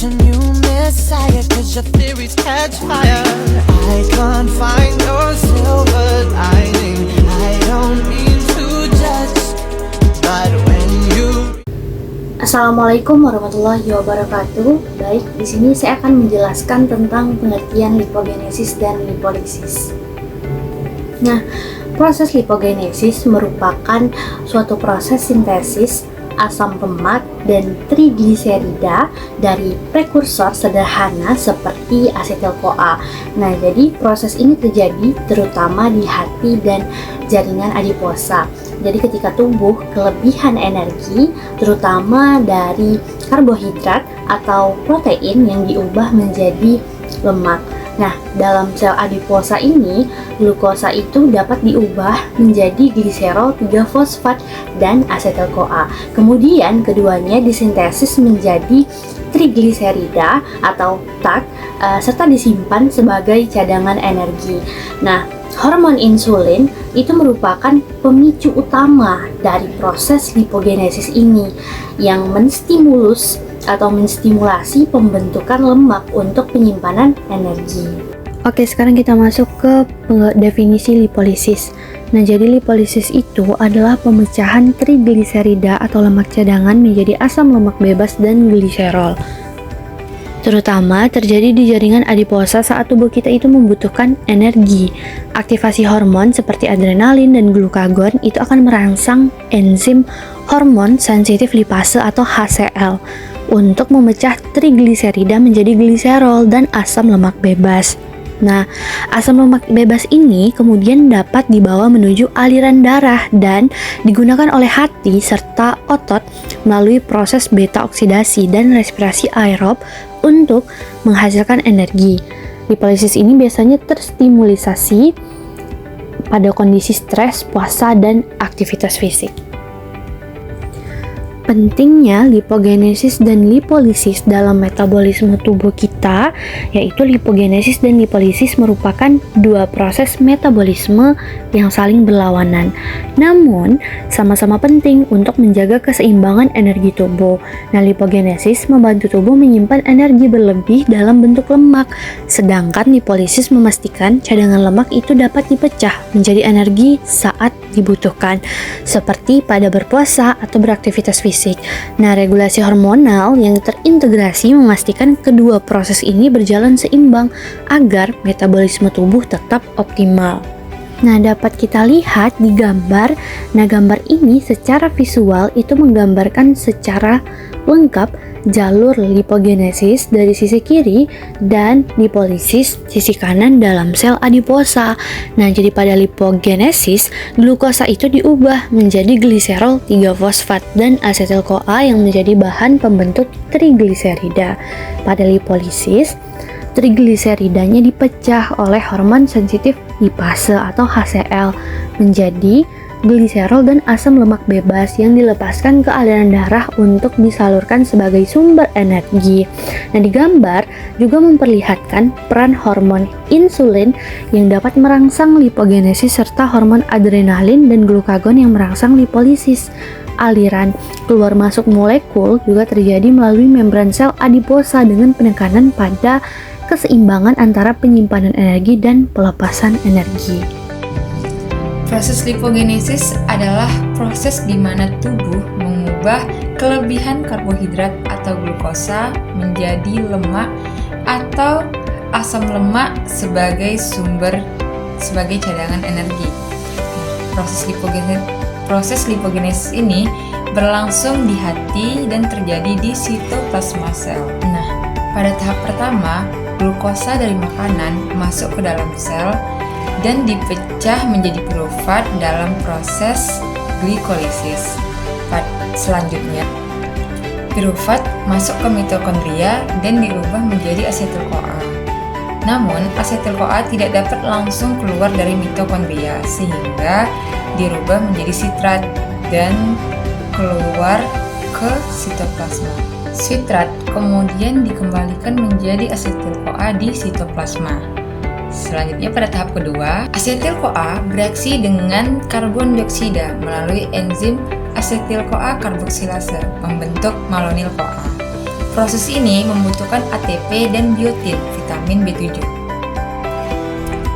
such a new messiah, cause your theories catch fire. I can't find your silver lining. I don't mean to judge, but when you... Assalamualaikum warahmatullahi wabarakatuh. Baik, di sini saya akan menjelaskan tentang pengertian lipogenesis dan lipolisis. Nah, proses lipogenesis merupakan suatu proses sintesis asam lemak dan trigliserida dari prekursor sederhana seperti asetil-CoA. Nah, jadi proses ini terjadi terutama di hati dan jaringan adiposa. Jadi ketika tubuh kelebihan energi, terutama dari karbohidrat atau protein yang diubah menjadi lemak. Nah, dalam sel adiposa ini, glukosa itu dapat diubah menjadi gliserol 3-fosfat dan asetil-CoA. Kemudian keduanya disintesis menjadi trigliserida atau TAG serta disimpan sebagai cadangan energi. Nah, hormon insulin itu merupakan pemicu utama dari proses lipogenesis ini yang menstimulasi pembentukan lemak untuk penyimpanan energi. Oke, sekarang kita masuk ke definisi lipolisis. Nah, jadi lipolisis itu adalah pemecahan trigliserida atau lemak cadangan menjadi asam lemak bebas dan gliserol. Terutama terjadi di jaringan adiposa saat tubuh kita itu membutuhkan energi. Aktivasi hormon seperti adrenalin dan glukagon itu akan merangsang enzim hormon sensitif lipase atau HCl untuk memecah trigliserida menjadi gliserol dan asam lemak bebas. Nah, asam lemak bebas ini kemudian dapat dibawa menuju aliran darah dan digunakan oleh hati serta otot melalui proses beta oksidasi dan respirasi aerob untuk menghasilkan energi. Lipolisis ini biasanya terstimulisasi pada kondisi stres, puasa, dan aktivitas fisik. Pentingnya lipogenesis dan lipolisis dalam metabolisme tubuh kita, yaitu lipogenesis dan lipolisis merupakan dua proses metabolisme yang saling berlawanan, namun sama-sama penting untuk menjaga keseimbangan energi tubuh. Nah, lipogenesis membantu tubuh menyimpan energi berlebih dalam bentuk lemak, sedangkan lipolisis memastikan cadangan lemak itu dapat dipecah menjadi energi saat dibutuhkan, seperti pada berpuasa atau beraktivitas fisik. Nah, regulasi hormonal yang terintegrasi memastikan kedua proses ini berjalan seimbang agar metabolisme tubuh tetap optimal. Nah, dapat kita lihat di gambar. Nah, gambar ini secara visual itu menggambarkan secara lengkap jalur lipogenesis dari sisi kiri dan lipolisis sisi kanan dalam sel adiposa. Nah, jadi pada lipogenesis, glukosa itu diubah menjadi gliserol 3-fosfat dan asetil-CoA yang menjadi bahan pembentuk trigliserida. Pada lipolisis, trigliseridanya dipecah oleh hormon sensitif lipase atau HCl menjadi gliserol dan asam lemak bebas yang dilepaskan ke aliran darah untuk disalurkan sebagai sumber energi. Nah, di gambar juga memperlihatkan peran hormon insulin yang dapat merangsang lipogenesis serta hormon adrenalin dan glukagon yang merangsang lipolisis. Aliran keluar masuk molekul juga terjadi melalui membran sel adiposa dengan penekanan pada keseimbangan antara penyimpanan energi dan pelepasan energi. Proses lipogenesis adalah proses di mana tubuh mengubah kelebihan karbohidrat atau glukosa menjadi lemak atau asam lemak sebagai cadangan energi. Proses lipogenesis ini berlangsung di hati dan terjadi di sitoplasma sel. Nah, pada tahap pertama, glukosa dari makanan masuk ke dalam sel dan dipecah menjadi pirufat dalam proses glikolisis. Selanjutnya, pirufat masuk ke mitokondria dan diubah menjadi asetil-CoA. Namun, asetil-CoA tidak dapat langsung keluar dari mitokondria sehingga dirubah menjadi sitrat dan keluar ke sitoplasma. Sitrat kemudian dikembalikan menjadi asetil-CoA di sitoplasma. Selanjutnya pada tahap kedua, asetil-CoA bereaksi dengan karbon dioksida melalui enzim asetil-CoA karboksilase membentuk malonyl-CoA. Proses ini membutuhkan ATP dan biotin, vitamin B7.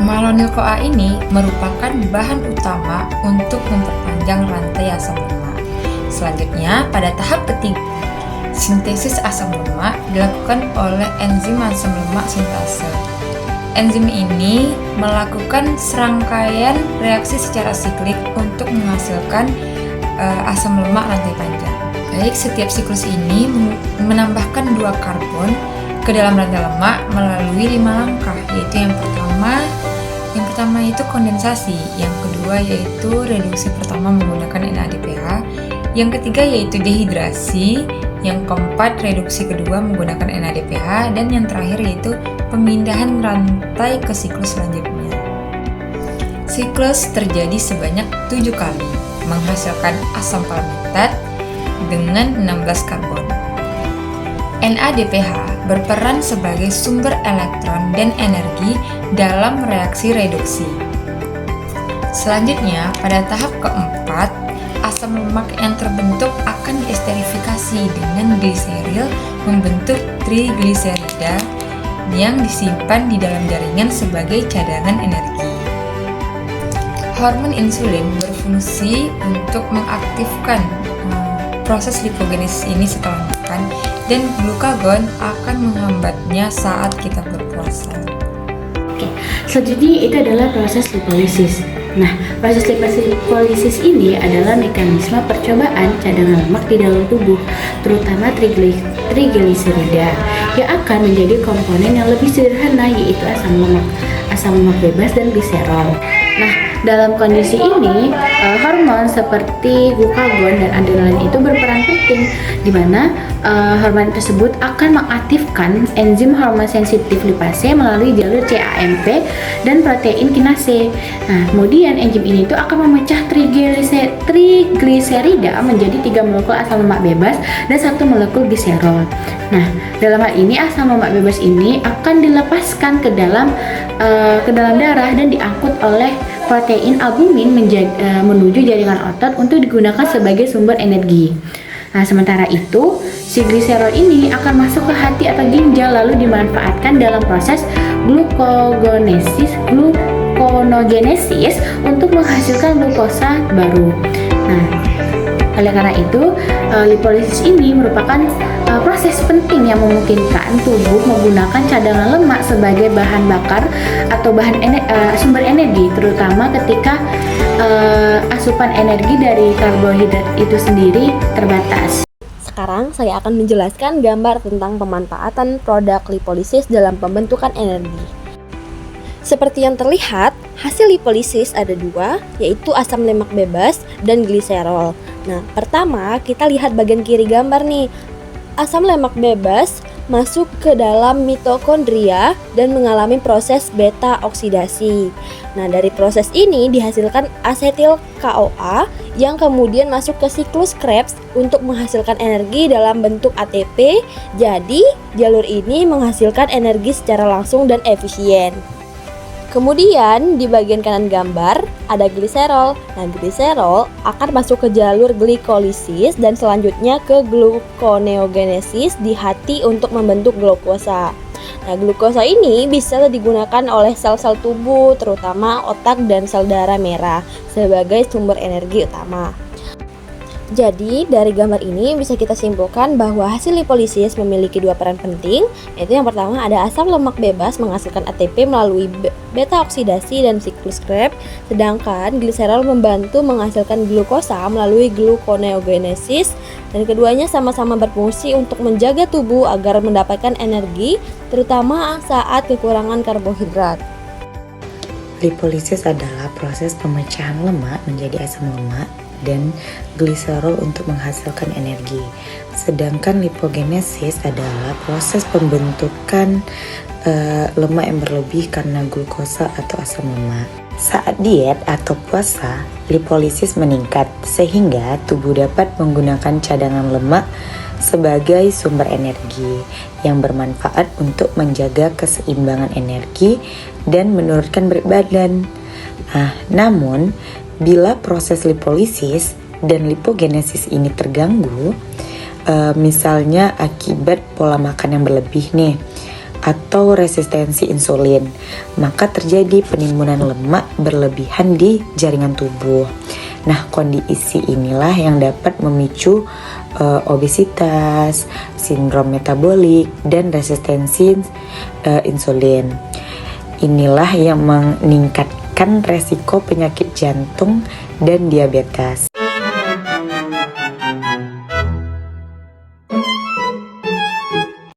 Malonyl-CoA ini merupakan bahan utama untuk memperpanjang rantai asam lemak. Selanjutnya, pada tahap ketiga, sintesis asam lemak dilakukan oleh enzim asam lemak sintase. Enzim ini melakukan serangkaian reaksi secara siklik untuk menghasilkan asam lemak rantai panjang. Baik, setiap siklus ini menambahkan 2 karbon ke dalam rantai lemak melalui 5 langkah, yaitu yang pertama itu kondensasi, yang kedua yaitu reduksi pertama menggunakan NADPH, yang ketiga yaitu dehidrasi, yang keempat reduksi kedua menggunakan NADPH, dan yang terakhir yaitu pemindahan rantai ke siklus selanjutnya. Siklus terjadi sebanyak 7 kali, menghasilkan asam palmitat dengan 16 karbon. NADPH berperan sebagai sumber elektron dan energi dalam reaksi reduksi. Selanjutnya, pada tahap keempat, asam lemak yang terbentuk akan diesterifikasi dengan gliseril membentuk trigliserida yang disimpan di dalam jaringan sebagai cadangan energi. Hormon insulin berfungsi untuk mengaktifkan proses lipogenesis ini setelah makan, dan glukagon akan menghambatnya saat kita berpuasa. Oke, selanjutnya itu adalah proses lipolisis. Nah, proses lipolisis ini adalah mekanisme percobaan cadangan lemak di dalam tubuh, terutama trigliserida, yang akan menjadi komponen yang lebih sederhana, yaitu asam lemak bebas dan gliserol. Nah, dalam kondisi ini, hormon seperti glukagon dan adrenalin itu berperan penting, di mana hormon tersebut akan mengaktifkan enzim hormon sensitif lipase melalui jalur CAMP dan protein kinase. Nah, kemudian enzim ini itu akan memecah trigliserida menjadi 3 molekul asam lemak bebas dan 1 molekul gliserol. Nah, dalam hal ini asam lemak bebas ini akan dilepaskan ke dalam darah dan diangkut oleh protein albumin menuju jaringan otot untuk digunakan sebagai sumber energi. Nah, sementara itu, si gliserol ini akan masuk ke hati atau ginjal lalu dimanfaatkan dalam proses gluconeogenesis untuk menghasilkan glukosa baru. Nah, oleh karena itu, lipolisis ini merupakan proses penting yang memungkinkan tubuh menggunakan cadangan lemak sebagai bahan bakar atau sumber energi, terutama ketika asupan energi dari karbohidrat itu sendiri terbatas. Sekarang saya akan menjelaskan gambar tentang pemanfaatan produk lipolisis dalam pembentukan energi. Seperti yang terlihat, hasil lipolisis ada 2, yaitu asam lemak bebas dan gliserol. Nah, pertama kita lihat bagian kiri gambar nih. Asam lemak bebas masuk ke dalam mitokondria dan mengalami proses beta oksidasi. Nah, dari proses ini dihasilkan asetil CoA yang kemudian masuk ke siklus Krebs untuk menghasilkan energi dalam bentuk ATP. Jadi, jalur ini menghasilkan energi secara langsung dan efisien. Kemudian di bagian kanan gambar ada gliserol. Nah, gliserol akan masuk ke jalur glikolisis dan selanjutnya ke gluconeogenesis di hati untuk membentuk glukosa. Nah, glukosa ini bisa digunakan oleh sel-sel tubuh, terutama otak dan sel darah merah sebagai sumber energi utama. Jadi, dari gambar ini bisa kita simpulkan bahwa hasil lipolisis memiliki 2 peran penting, yaitu yang pertama ada asam lemak bebas menghasilkan ATP melalui beta oksidasi dan siklus Krebs, sedangkan gliserol membantu menghasilkan glukosa melalui gluconeogenesis, dan keduanya sama-sama berfungsi untuk menjaga tubuh agar mendapatkan energi, terutama saat kekurangan karbohidrat. Lipolisis adalah proses pemecahan lemak menjadi asam lemak dan gliserol untuk menghasilkan energi. Sedangkan lipogenesis adalah proses pembentukan lemak yang berlebih karena glukosa atau asam lemak. Saat diet atau puasa, lipolisis meningkat sehingga tubuh dapat menggunakan cadangan lemak sebagai sumber energi yang bermanfaat untuk menjaga keseimbangan energi dan menurunkan berat badan. Namun bila proses lipolisis dan lipogenesis ini terganggu, misalnya akibat pola makan yang berlebih nih, atau resistensi insulin, maka terjadi penimbunan lemak berlebihan di jaringan tubuh. Nah, kondisi inilah yang dapat memicu obesitas, sindrom metabolik, dan resistensi insulin. Inilah yang meningkatkan resiko penyakit jantung dan diabetes.